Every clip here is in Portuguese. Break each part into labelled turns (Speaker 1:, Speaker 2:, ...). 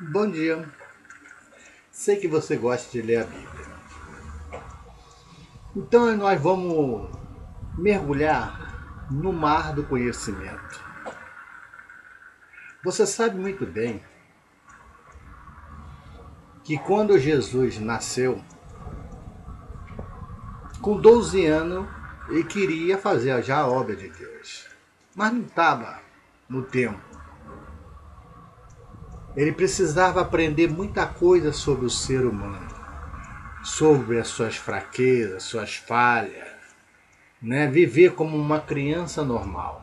Speaker 1: Bom dia. Sei que você gosta de ler a Bíblia. Então nós vamos mergulhar no mar do conhecimento. Você sabe muito bem que quando Jesus nasceu, com 12 anos, ele queria fazer já a obra de Deus, mas não estava no tempo. Ele precisava aprender muita coisa sobre o ser humano, sobre as suas fraquezas, suas falhas, né? Viver como uma criança normal.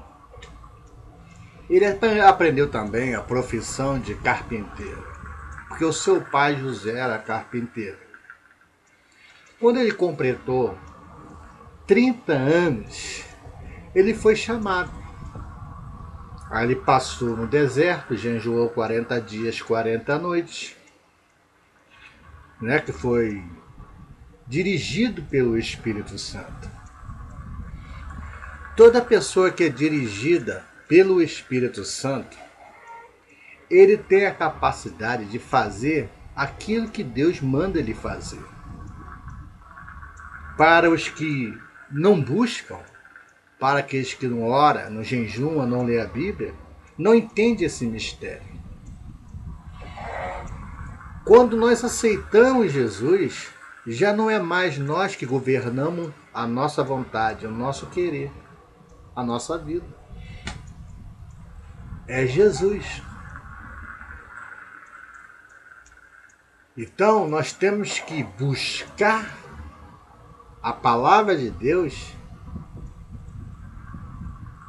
Speaker 1: Ele aprendeu também a profissão de carpinteiro, porque o seu pai José era carpinteiro. Quando ele completou 30 anos, ele foi chamado. Aí ele passou no deserto, jejuou 40 dias, 40 noites, né, que foi dirigido pelo Espírito Santo. Toda pessoa que é dirigida pelo Espírito Santo, ele tem a capacidade de fazer aquilo que Deus manda ele fazer. Para os que não buscam, para aqueles que não oram, não jejuam, não lê a Bíblia, não entende esse mistério. Quando nós aceitamos Jesus, já não é mais nós que governamos a nossa vontade, o nosso querer, a nossa vida. É Jesus. Então nós temos que buscar a palavra de Deus,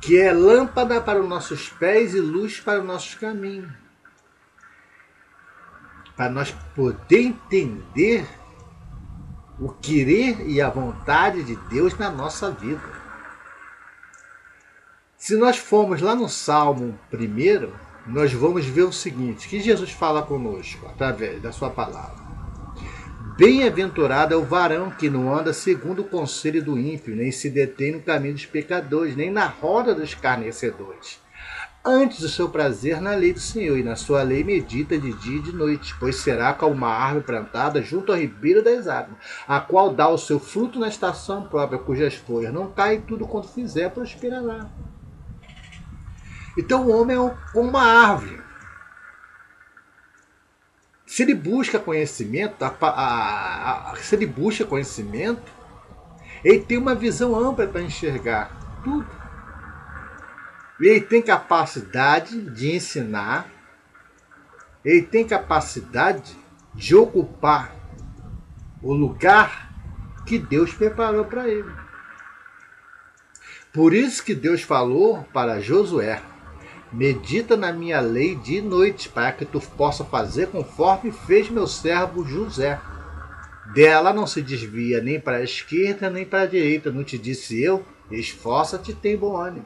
Speaker 1: que é lâmpada para os nossos pés e luz para os nossos caminhos. Para nós poder entender o querer e a vontade de Deus na nossa vida. Se nós formos lá no Salmo 1, nós vamos ver o seguinte, que Jesus fala conosco através da sua palavra. Bem-aventurado é o varão que não anda segundo o conselho do ímpio, nem se detém no caminho dos pecadores, nem na roda dos escarnecedores. Antes o seu prazer na lei do Senhor, e na sua lei medita de dia e de noite, pois será como uma árvore plantada junto ao ribeiro das águas, a qual dá o seu fruto na estação própria, cujas folhas não caem, e tudo quanto fizer prosperará. Então o homem é como uma árvore. Se ele busca conhecimento, se ele busca conhecimento, ele tem uma visão ampla para enxergar tudo. Ele tem capacidade de ensinar, ele tem capacidade de ocupar o lugar que Deus preparou para ele. Por isso que Deus falou para Josué: medita na minha lei dia e noite, para que tu possa fazer conforme fez meu servo José. Dela não se desvia nem para a esquerda nem para a direita. Não te disse eu? Esforça-te, tem bom ânimo.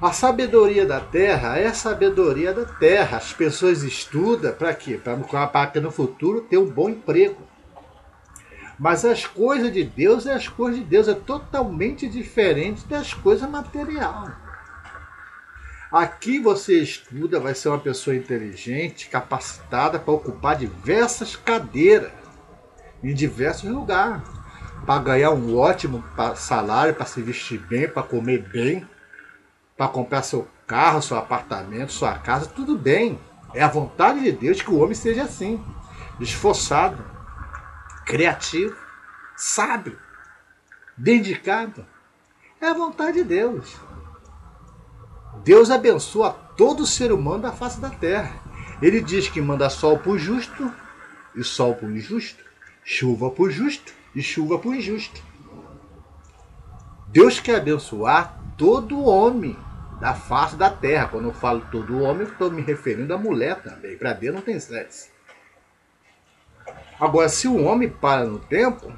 Speaker 1: A sabedoria da terra é a sabedoria da terra. As pessoas estudam para quê? Para que no futuro ter um bom emprego. Mas as coisas de Deus é as coisas de Deus. É totalmente diferente das coisas materiais. Aqui você estuda, vai ser uma pessoa inteligente, capacitada para ocupar diversas cadeiras em diversos lugares. Para ganhar um ótimo salário, para se vestir bem, para comer bem, para comprar seu carro, seu apartamento, sua casa, tudo bem. É a vontade de Deus que o homem seja assim, esforçado, criativo, sábio, dedicado. É a vontade de Deus. Deus abençoa todo ser humano da face da terra. Ele diz que manda sol para o justo e sol para o injusto, chuva para o justo e chuva para o injusto. Deus quer abençoar todo homem da face da terra. Quando eu falo todo homem, eu estou me referindo à mulher também. Para Deus não tem sexo. Agora, se o homem para no tempo,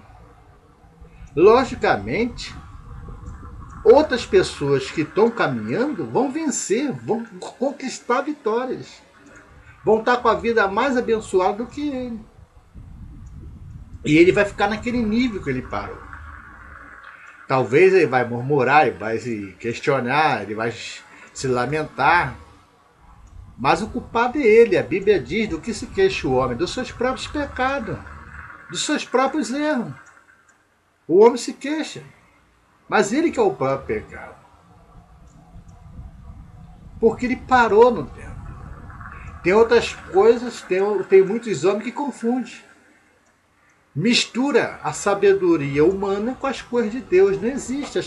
Speaker 1: logicamente, outras pessoas que estão caminhando vão vencer, vão conquistar vitórias. Vão estar com a vida mais abençoada do que ele. E ele vai ficar naquele nível que ele parou. Talvez ele vai murmurar, ele vai se questionar, ele vai se lamentar. Mas o culpado é ele. A Bíblia diz do que se queixa o homem, dos seus próprios pecados, dos seus próprios erros. O homem se queixa, mas ele que é o próprio pecado. Porque ele parou no tempo. Tem outras coisas, tem muitos homens que confundem. Mistura a sabedoria humana com as coisas de Deus. Não existe.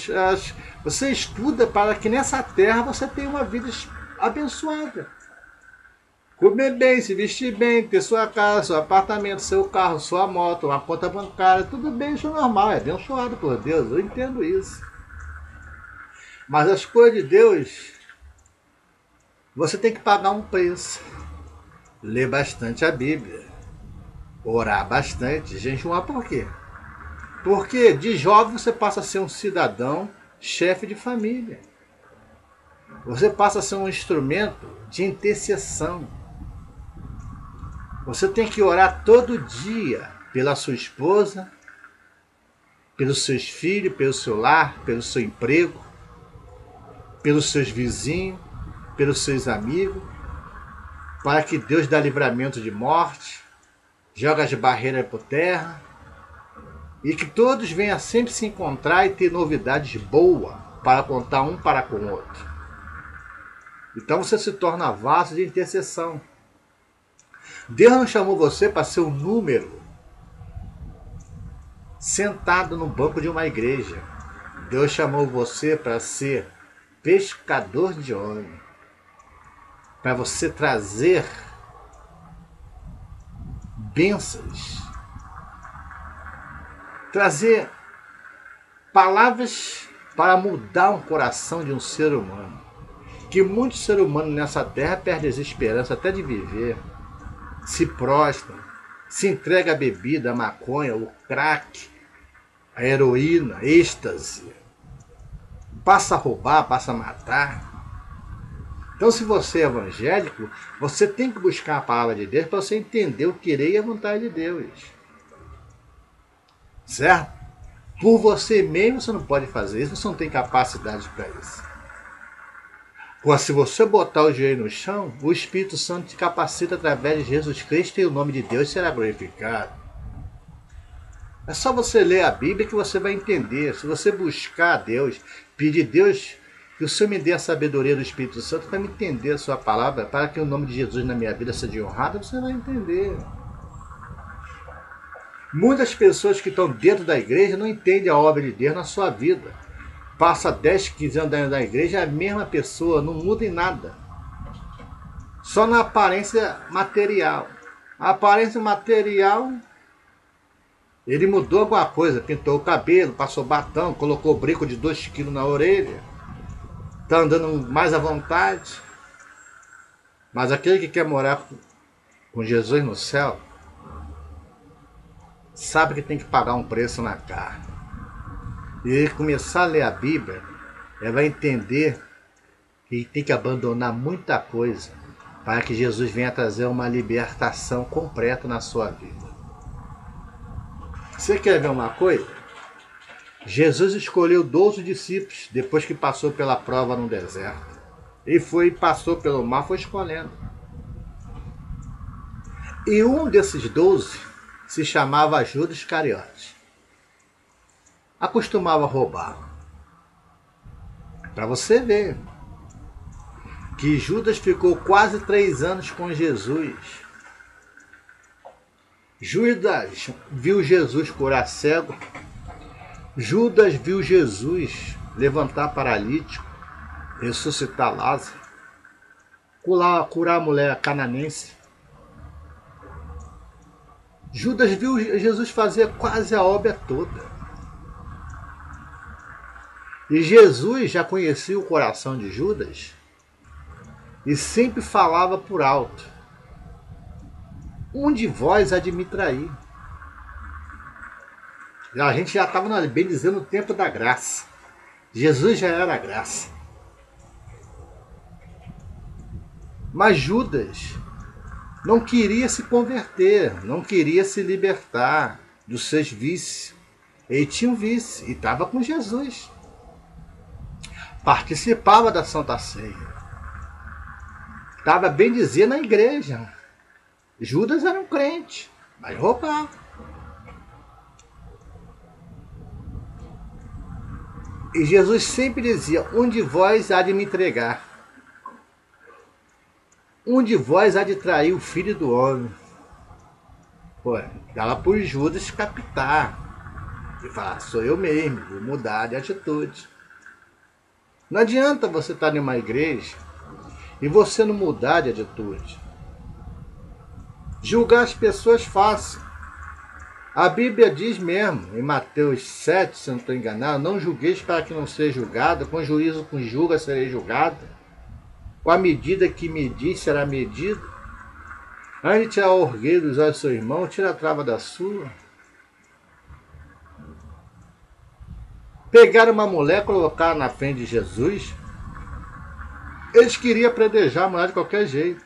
Speaker 1: Você estuda para que nessa terra você tenha uma vida abençoada. Comer bem, se vestir bem, ter sua casa, seu apartamento, seu carro, sua moto, uma conta bancária, tudo bem, isso é normal, é abençoado por Deus, eu entendo isso. Mas as coisas de Deus, você tem que pagar um preço. Ler bastante a Bíblia. Orar bastante, jejuar por quê? Porque de jovem você passa a ser um cidadão, chefe de família. Você passa a ser um instrumento de intercessão. Você tem que orar todo dia pela sua esposa, pelos seus filhos, pelo seu lar, pelo seu emprego, pelos seus vizinhos, pelos seus amigos, para que Deus dê livramento de morte, joga as barreiras por terra e que todos venham sempre se encontrar e ter novidades boas para contar um para com o outro. Então você se torna vaso de intercessão. Deus não chamou você para ser um número sentado no banco de uma igreja. Deus chamou você para ser pescador de homens, para você trazer bênçãos, trazer palavras para mudar um coração de um ser humano. Que muitos seres humanos nessa terra perdem as esperanças até de viver, se prostram, se entrega a bebida, a maconha, o crack, a heroína, êxtase, passa a roubar, passa a matar. Então, se você é evangélico, você tem que buscar a palavra de Deus para você entender o querer e a vontade de Deus. Certo? Por você mesmo você não pode fazer isso, você não tem capacidade para isso. Porque se você botar o joelho no chão, o Espírito Santo te capacita através de Jesus Cristo e o nome de Deus será glorificado. É só você ler a Bíblia que você vai entender. Se você buscar a Deus, pedir a Deus que o Senhor me dê a sabedoria do Espírito Santo para me entender a sua palavra, para que o nome de Jesus na minha vida seja honrado, você vai entender. Muitas pessoas que estão dentro da igreja não entendem a obra de Deus na sua vida. Passa 10, 15 anos dentro da igreja, é a mesma pessoa, não muda em nada. Só na aparência material. A aparência material, ele mudou alguma coisa, pintou o cabelo, passou batom, colocou brinco de 2 quilos na orelha, está andando mais à vontade. Mas aquele que quer morar com Jesus no céu, sabe que tem que pagar um preço na carne. E ele começar a ler a Bíblia, ele vai entender que tem que abandonar muita coisa para que Jesus venha trazer uma libertação completa na sua vida. Você quer ver uma coisa? Jesus escolheu 12 discípulos depois que passou pela prova no deserto. Ele passou pelo mar, foi escolhendo. E um desses 12 se chamava Judas Iscariotes. Acostumava roubar. Para você ver que Judas ficou quase 3 anos com Jesus. Judas viu Jesus curar cego. Judas viu Jesus levantar paralítico, ressuscitar Lázaro, curar a mulher cananense. Judas viu Jesus fazer quase a obra toda. E Jesus já conhecia o coração de Judas e sempre falava por alto: um de vós há de me trair. A gente já estava, bem dizendo, no tempo da graça. Jesus já era a graça. Mas Judas não queria se converter, não queria se libertar dos seus vícios. Ele tinha um vício e estava com Jesus. Participava da Santa Ceia. Estava bem dizer na igreja. Judas era um crente, mas roubava. E Jesus sempre dizia, um de vós há de me entregar. Um de vós há de trair o filho do homem. Pô, dava por Judas captar. E falar, sou eu mesmo, vou mudar de atitude. Não adianta você estar em uma igreja e você não mudar de atitude. Julgar as pessoas fácil. A Bíblia diz mesmo, em Mateus 7, se não estou enganado, não julgueis para que não seja julgado, com juízo com julga serei julgado, com a medida que medis será medido. Antes de tirar o orgulho dos olhos do seu irmão, tira a trava da sua. Pegaram uma mulher, colocaram na frente de Jesus. Eles queriam predejar a mulher de qualquer jeito.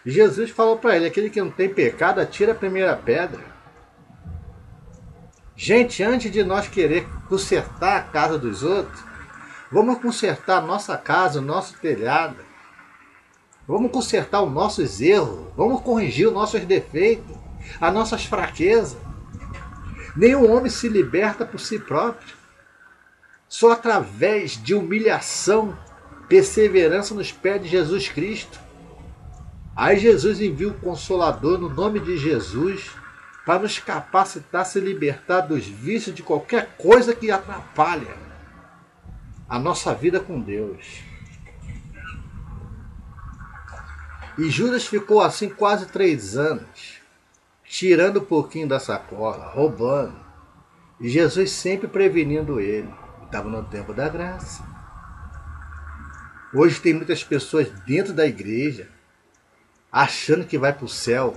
Speaker 1: E Jesus falou para ele, aquele que não tem pecado, atira a primeira pedra. Gente, antes de nós querer consertar a casa dos outros, vamos consertar a nossa casa, o nosso telhado. Vamos consertar os nossos erros. Vamos corrigir os nossos defeitos, as nossas fraquezas. Nenhum homem se liberta por si próprio. Só através de humilhação, perseverança nos pés de Jesus Cristo. Aí Jesus envia o Consolador no nome de Jesus para nos capacitar a se libertar dos vícios de qualquer coisa que atrapalha a nossa vida com Deus. E Judas ficou assim quase 3 anos, tirando um pouquinho da sacola, roubando. E Jesus sempre prevenindo ele. Estava no tempo da graça. Hoje tem muitas pessoas dentro da igreja achando que vai para o céu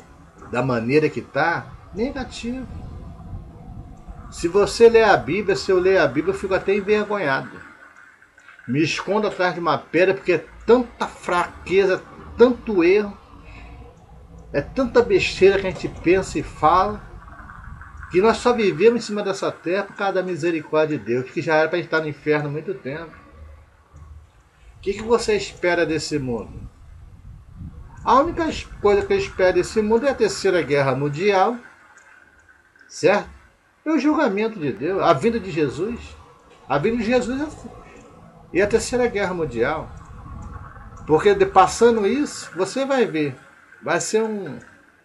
Speaker 1: da maneira que está, negativo. Se você ler a Bíblia, se eu ler a Bíblia, eu fico até envergonhado. Me escondo atrás de uma pedra porque é tanta fraqueza, tanto erro, é tanta besteira que a gente pensa e fala, que nós só vivemos em cima dessa terra por causa da misericórdia de Deus, que já era para estar no inferno há muito tempo. O que você espera desse mundo? A única coisa que eu espero desse mundo é a Terceira Guerra Mundial, certo? É o julgamento de Deus, a vinda de Jesus. A vinda de Jesus e a Terceira Guerra Mundial. Porque passando isso, você vai ver, vai ser um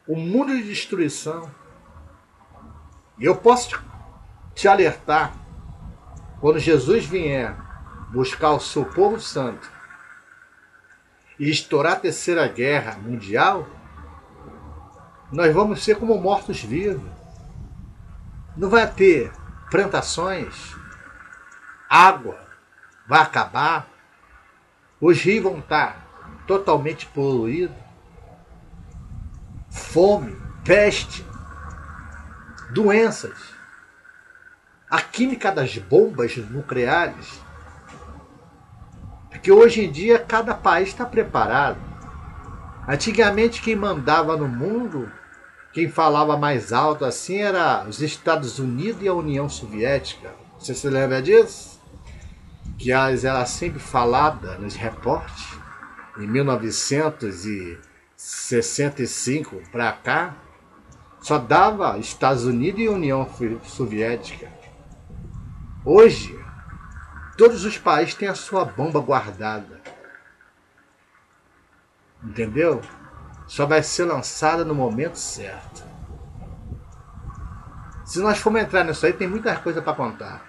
Speaker 1: mundo de destruição. E eu posso te alertar, quando Jesus vier buscar o seu povo santo e estourar a Terceira Guerra Mundial, nós vamos ser como mortos-vivos. Não vai ter plantações, água vai acabar, os rios vão estar totalmente poluídos, fome, peste, doenças, a química das bombas nucleares. Porque hoje em dia cada país está preparado. Antigamente quem mandava no mundo, quem falava mais alto assim era os Estados Unidos e a União Soviética. Você se lembra disso? Que era sempre falada nos repórteres. Em 1965 para cá, só dava Estados Unidos e União Soviética. Hoje, todos os países têm a sua bomba guardada. Entendeu? Só vai ser lançada no momento certo. Se nós formos entrar nisso aí, tem muita coisa para contar.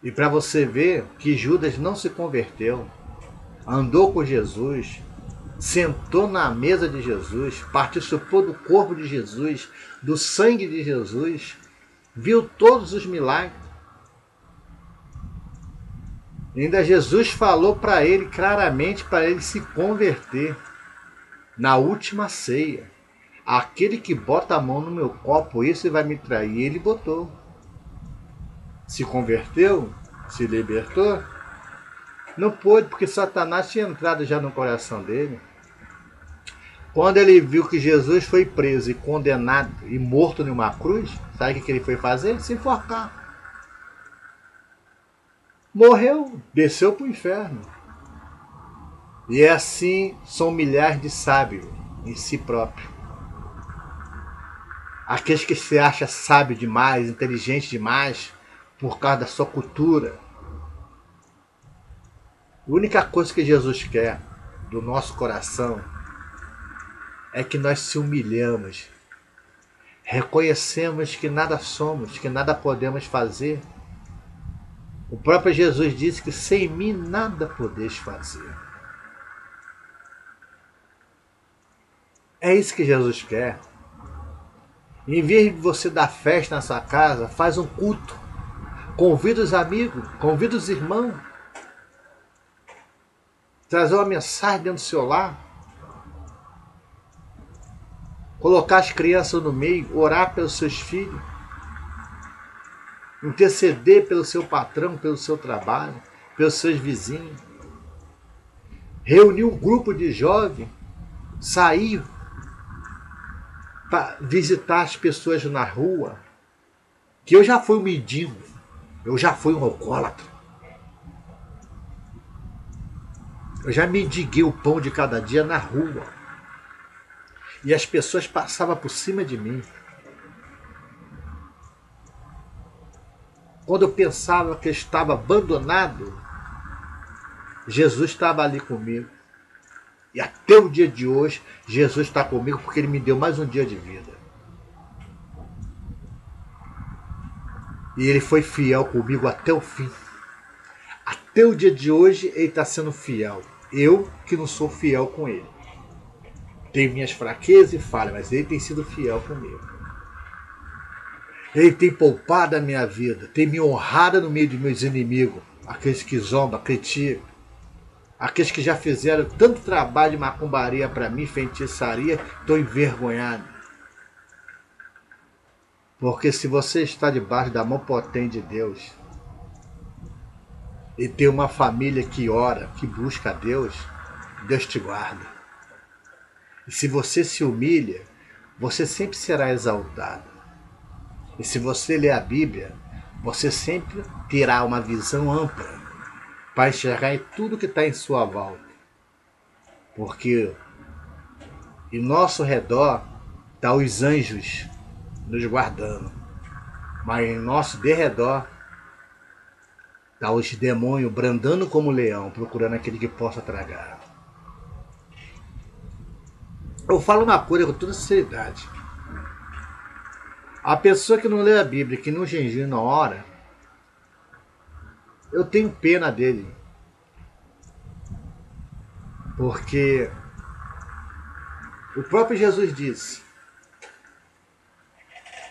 Speaker 1: E para você ver que Judas não se converteu, andou com Jesus, sentou na mesa de Jesus, participou do corpo de Jesus, do sangue de Jesus, viu todos os milagres. E ainda Jesus falou para ele claramente, para ele se converter na última ceia. Aquele que bota a mão no meu copo, esse vai me trair. E ele botou. Se converteu, se libertou. Não pôde, porque Satanás tinha entrado já no coração dele. Quando ele viu que Jesus foi preso e condenado e morto numa cruz, sabe o que ele foi fazer? Se enforcar. Morreu, desceu para o inferno. E assim são milhares de sábios em si próprio. Aqueles que se acham sábio demais, inteligente demais, por causa da sua cultura. A única coisa que Jesus quer do nosso coração é que nós se humilhamos, reconhecemos que nada somos, que nada podemos fazer. O próprio Jesus disse que sem mim nada podeis fazer. É isso que Jesus quer. Em vez de você dar festa na sua casa, faz um culto. Convida os amigos, convida os irmãos. Trazer uma mensagem dentro do seu lar. Colocar as crianças no meio, orar pelos seus filhos. Interceder pelo seu patrão, pelo seu trabalho, pelos seus vizinhos. Reunir um grupo de jovens, sair para visitar as pessoas na rua. Que eu já fui um mendigo, eu já fui um alcoólatra. Eu já mendiguei o pão de cada dia na rua. E as pessoas passavam por cima de mim. Quando eu pensava que eu estava abandonado, Jesus estava ali comigo. E até o dia de hoje, Jesus está comigo porque Ele me deu mais um dia de vida. E Ele foi fiel comigo até o fim. Até o dia de hoje, Ele está sendo fiel. Eu que não sou fiel com Ele. Tenho minhas fraquezas e falhas, mas Ele tem sido fiel comigo. Ele tem poupado a minha vida, tem me honrado no meio de meus inimigos, aqueles que zombam, criticam, aqueles que já fizeram tanto trabalho de macumbaria para mim, feitiçaria, estou envergonhado. Porque se você está debaixo da mão potente de Deus e tem uma família que ora, que busca a Deus, Deus te guarda. E se você se humilha, você sempre será exaltado. E se você ler a Bíblia, você sempre terá uma visão ampla para enxergar em tudo que está em sua volta. Porque em nosso redor estão os anjos nos guardando. Mas em nosso derredor estão os demônios brandando como leão, procurando aquele que possa tragar. Eu falo uma coisa com toda sinceridade. A pessoa que não lê a Bíblia, que não jejum na hora, eu tenho pena dele. Porque o próprio Jesus disse: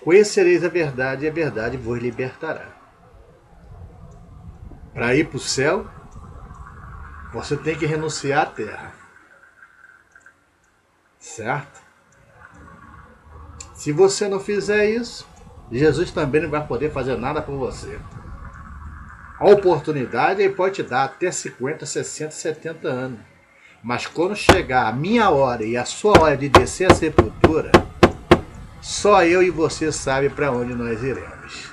Speaker 1: conhecereis a verdade e a verdade vos libertará. Para ir para o céu, você tem que renunciar à terra. Certo? Se você não fizer isso, Jesus também não vai poder fazer nada por você. A oportunidade Ele pode te dar até 50, 60, 70 anos. Mas quando chegar a minha hora e a sua hora de descer a sepultura, só eu e você sabem para onde nós iremos.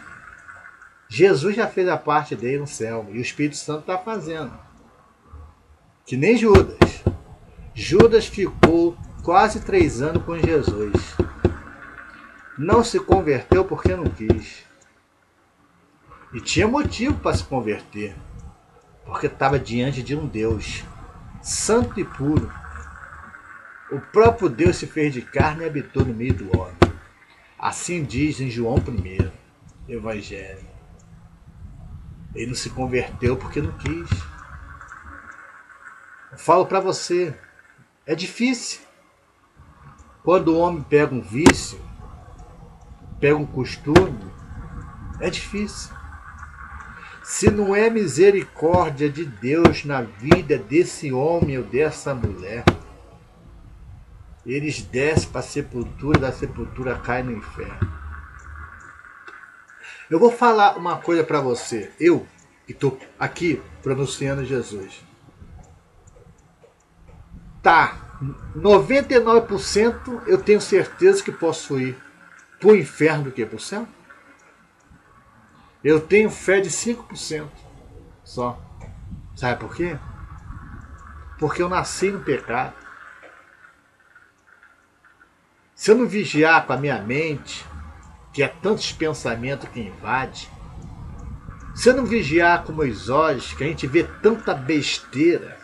Speaker 1: Jesus já fez a parte dele no céu e o Espírito Santo está fazendo. Que nem Judas. Judas ficou quase 3 anos com Jesus. Não se converteu porque não quis. E tinha motivo para se converter. Porque estava diante de um Deus santo e puro. O próprio Deus se fez de carne e habitou no meio do homem. Assim diz em João 1, Evangelho. Ele não se converteu porque não quis. Eu falo para você, é difícil. Quando o homem pega um vício, pega um costume, é difícil. Se não é misericórdia de Deus na vida desse homem ou dessa mulher, eles descem para a sepultura, da sepultura caem no inferno. Eu vou falar uma coisa para você, eu que estou aqui pronunciando Jesus. Tá, 99% eu tenho certeza que posso ir para o inferno do que para o céu. Eu tenho fé de 5% só. Sabe por quê? porque eu nasci no pecado. Se eu não vigiar com a minha mente, que é tantos pensamentos que invade, se eu não vigiar com meus olhos, que a gente vê tanta besteira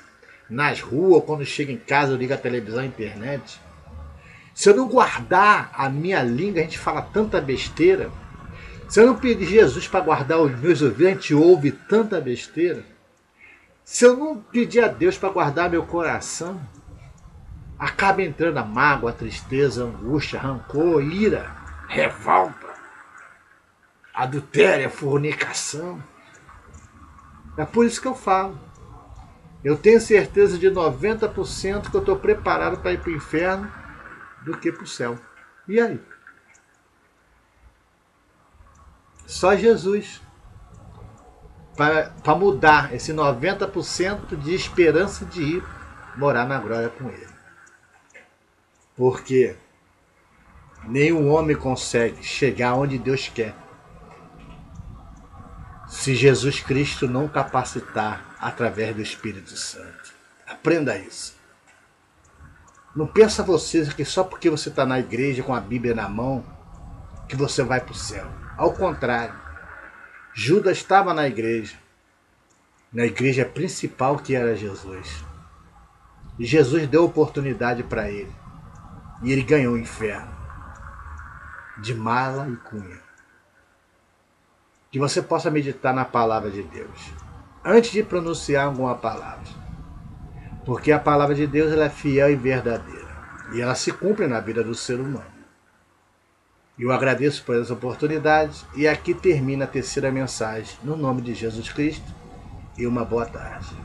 Speaker 1: nas ruas, quando chega em casa eu ligo a televisão, a internet, se eu não guardar a minha língua, a gente fala tanta besteira. Se eu não pedir Jesus para guardar os meus ouvidos, a gente ouve tanta besteira. Se eu não pedir a Deus para guardar meu coração, acaba entrando a mágoa, a tristeza, a angústia, rancor, ira, revolta, adultério, fornicação. É por isso que eu falo. Eu tenho certeza de 90% que eu estou preparado para ir para o inferno do que para o céu. E aí? Só Jesus para mudar esse 90% de esperança de ir morar na glória com Ele. Porque nenhum homem consegue chegar onde Deus quer se Jesus Cristo não capacitar através do Espírito Santo. Aprenda isso. Não pensa você que só porque você está na igreja com a Bíblia na mão que você vai para o céu. Ao contrário, Judas estava na igreja principal que era Jesus. E Jesus deu oportunidade para ele. E ele ganhou o inferno de mala e cunha. Que você possa meditar na palavra de Deus antes de pronunciar alguma palavra. Porque a palavra de Deus ela é fiel e verdadeira. E ela se cumpre na vida do ser humano. Eu agradeço por essa oportunidade e aqui termina a terceira mensagem. No nome de Jesus Cristo e uma boa tarde.